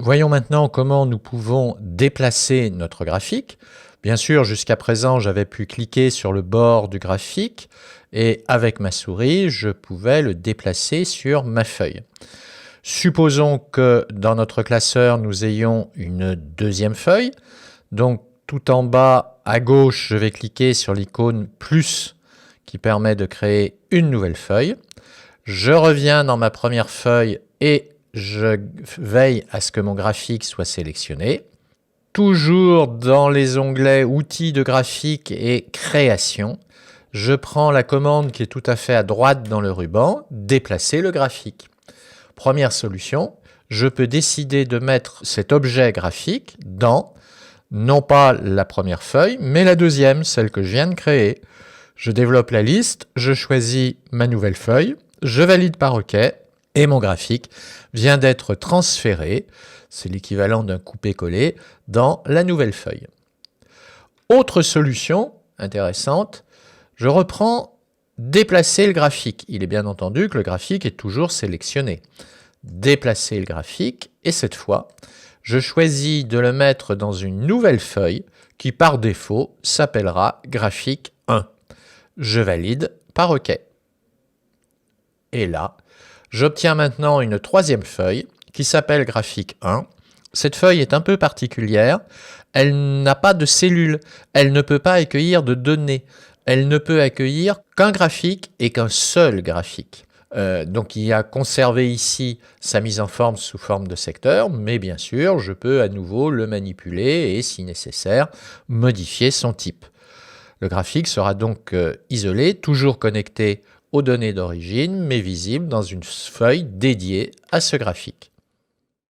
Voyons maintenant comment nous pouvons déplacer notre graphique. Bien sûr, jusqu'à présent, j'avais pu cliquer sur le bord du graphique et avec ma souris, je pouvais le déplacer sur ma feuille. Supposons que dans notre classeur, nous ayons une deuxième feuille. Donc, tout en bas à gauche, je vais cliquer sur l'icône plus qui permet de créer une nouvelle feuille. Je reviens dans ma première feuille et je veille à ce que mon graphique soit sélectionné. Toujours dans les onglets outils de graphique et création, je prends la commande qui est tout à fait à droite dans le ruban, déplacer le graphique. Première solution, je peux décider de mettre cet objet graphique dans, non pas la première feuille, mais la deuxième, celle que je viens de créer. Je développe la liste, je choisis ma nouvelle feuille, je valide par OK et mon graphique vient d'être transféré, c'est l'équivalent d'un coupé-collé, dans la nouvelle feuille. Autre solution intéressante, je reprends déplacer le graphique. Il est bien entendu que le graphique est toujours sélectionné. Déplacer le graphique et cette fois, je choisis de le mettre dans une nouvelle feuille qui par défaut s'appellera graphique 1. Je valide par OK. Et là, j'obtiens maintenant une troisième feuille qui s'appelle graphique 1. Cette feuille est un peu particulière. Elle n'a pas de cellules. Elle ne peut pas accueillir de données. Elle ne peut accueillir qu'un graphique et qu'un seul graphique. Donc il a conservé ici sa mise en forme sous forme de secteur, mais bien sûr, je peux à nouveau le manipuler et, si nécessaire, modifier son type. Le graphique sera donc isolé, toujours connecté aux données d'origine, mais visible dans une feuille dédiée à ce graphique.